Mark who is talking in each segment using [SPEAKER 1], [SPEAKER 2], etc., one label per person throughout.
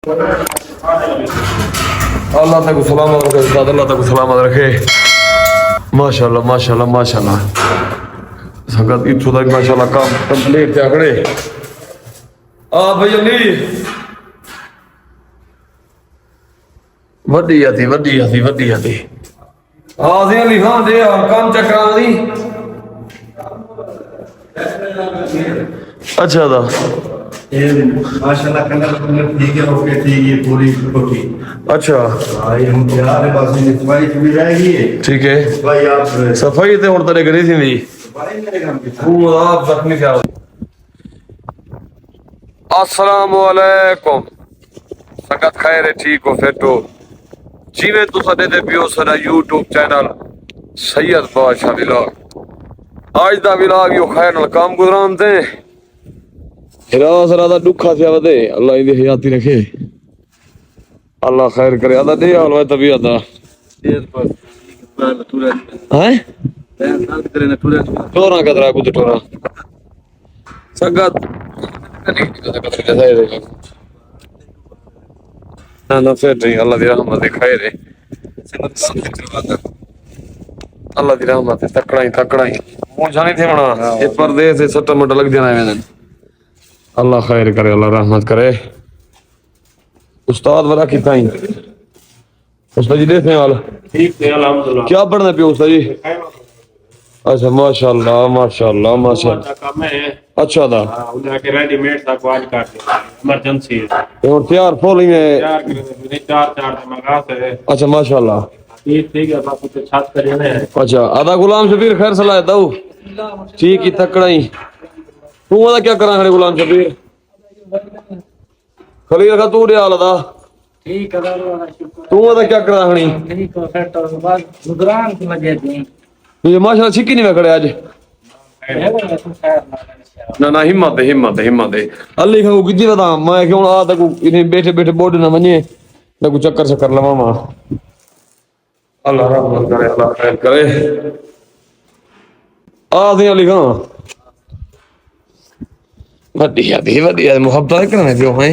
[SPEAKER 1] अल्लाह तक सलामत रखे उस्ताद, अल्लाह तक सलामत रखे। माशाल्लाह माशाल्लाह माशाल्लाह संगत इत्थों तक माशाल्लाह काम कंप्लीट थे आकड़े। आ भाई अली वड्डिया थी वड्डिया थी वड्डिया थी। हाँ जी अली खान दे और काम चक्रा दी। अच्छा था
[SPEAKER 2] माशाल्लाह कलर ठीक है, ओके ठीक है, पूरी ओके।
[SPEAKER 1] अच्छा
[SPEAKER 2] भाई हम तैयार है, बस ये सफाई भी रहेगी। ठीक
[SPEAKER 1] है
[SPEAKER 2] भाई, आप
[SPEAKER 1] सफाई ते हुण तेरे करी थी
[SPEAKER 2] सफाई मेरे काम की।
[SPEAKER 1] तू आप जख्मी क्या हो। अस्सलाम वालेकुम संगत खैर है, ठीक हो फिर तो जिवें तुसा दे पियो साडा यूट्यूब चैनल सैयद बादशाह व्लॉग। आज दा व्लॉग यो खैर नाल काम गुजरान ते हिरासरा दा दुखा थिया वदे। अल्लाह इंदी हयाती रखे, अल्लाह खैर करे। अदा दे हाल है तबीयत दा हैं टोरा कदरा कुछ टोरा संगत ना फिर नहीं। अल्लाह दी रहमत खैर है, अल्लाह दी रहमत तकड़ा ही मुझा नहीं थे होना ये परदेस से सट्टा मट लग जाना है। अल्लाह खैर करे, अल्लाह रहमत करे। उस्ताद वाला कितना ही उस्ताद जी देख हाल
[SPEAKER 3] ठीक है अल्हम्दुलिल्लाह।
[SPEAKER 1] क्या पढ़ना पे उस्ताद जी? अच्छा माशाल्लाह माशाल्लाह माशाल्लाह।
[SPEAKER 3] काम है
[SPEAKER 1] अच्छा था
[SPEAKER 3] उन्हें के रेडीमेड था क्वाज काट इमरजेंसी है
[SPEAKER 1] और तैयार फुल ही है
[SPEAKER 3] चार चार मंगा से।
[SPEAKER 1] अच्छा माशाल्लाह
[SPEAKER 3] ठीक है बापू तो छात करे ने।
[SPEAKER 1] अच्छा आधा गुलाम शबीर खैर सलाह दऊ ठीक ही तकड़ा ही तू वादा क्या करा खड़े गुलाम शबीर खलील का तू रियाल दा
[SPEAKER 4] ठीक है
[SPEAKER 1] तू वादा क्या करा खड़ी
[SPEAKER 4] ठीक है फिर तो बस गुजरान की वजह थी।
[SPEAKER 1] ये माशाल्लाह छिकी नहीं मैं खड़े आज। ना ना हिम्मत है हिम्मत है हिम्मत है। अली खाऊ कितनी बता मैं क्यों आ तक इन्हें बैठे बैठे बोर्ड ना मने ना कुछ चक्कर से कर लवा मां। अल्लाह रहमत करे, अल्लाह खैर करे। आ दे अली खां वड्डिया मोहब्बत करने क्यों है।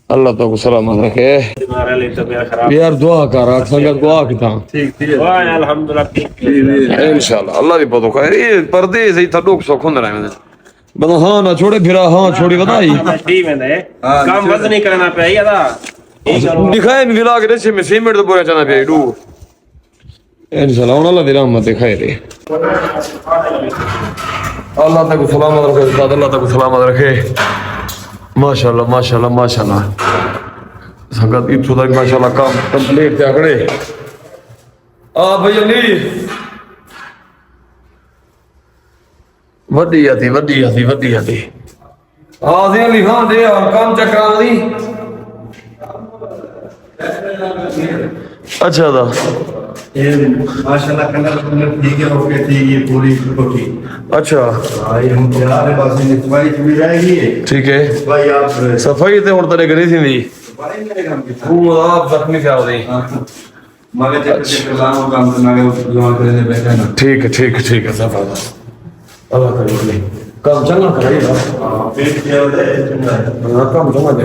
[SPEAKER 1] अल्लाह तो को सलामत रखे यार। दुआ कर संगत दुआ किता
[SPEAKER 3] ठीक वाह अल्हम्दुलिल्लाह ठीक
[SPEAKER 1] इंशाल्लाह अल्लाह दी पतो खैर। ये परदेस ही था डोक सो खुंद रहे मैंने बना हां ना छोड़े फिरा हां छोड़ी बताई
[SPEAKER 3] टी में ने काम वजन नहीं करना पे यादा
[SPEAKER 1] दिखाए में मिला के से में सीमेंट तो पूरा चना पे डू इंशाल्लाह अल्लाह दी रहमत खैर है। अल्लाह तक सलामत रखे उस्ताद, अल्लाह तक सलामत रखे। माशाल्लाह माशाल्लाह माशाल्लाह संगत इत्थों तक माशाल्लाह काम कंप्लीट थे आकड़े। आ भाई अली वड्डिया थी वड्डिया थी वड्डिया थी। हाँ जी अली खान दे और काम चक्रा दी। अच्छा था
[SPEAKER 2] माशाल्लाह कलर ठीक है, ओके ठीक है, पूरी ओके।
[SPEAKER 1] अच्छा
[SPEAKER 2] भाई हम तैयार है, बस ये सफाई भी रहेगी।
[SPEAKER 1] ठीक है
[SPEAKER 2] भाई आप
[SPEAKER 1] सफाई ते हुण तेरे करी थी
[SPEAKER 2] सफाई मेरे काम की।
[SPEAKER 1] तू आप जख्मी क्या हो रही।
[SPEAKER 2] मगर चेक लाओ काम करना है दुआ करने बैठा ना।
[SPEAKER 1] ठीक है सफा अल्लाह करे काम चंगा करेगा।
[SPEAKER 2] पेट क्या होता है
[SPEAKER 1] काम चंगा दे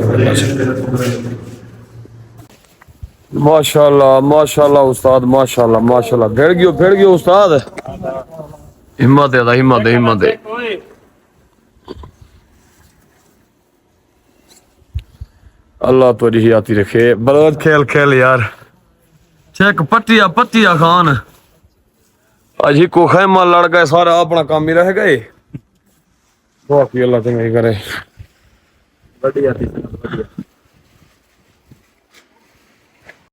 [SPEAKER 1] माशाल्लाह माशाल्लाह उस्ताद माशाल्लाह माशाल्लाह भेड़ गयो उस्ताद। हिम्मत है हिम्मत है हिम्मत है। अल्लाह तो रियाती रखे। बलद खेल खेल यार चेक पट्टिया खान अजी को खैमा लड़ गए सारा अपना काम ही रह गए। बाकी अल्लाह तुम्हें करे।
[SPEAKER 3] बढ़िया थी।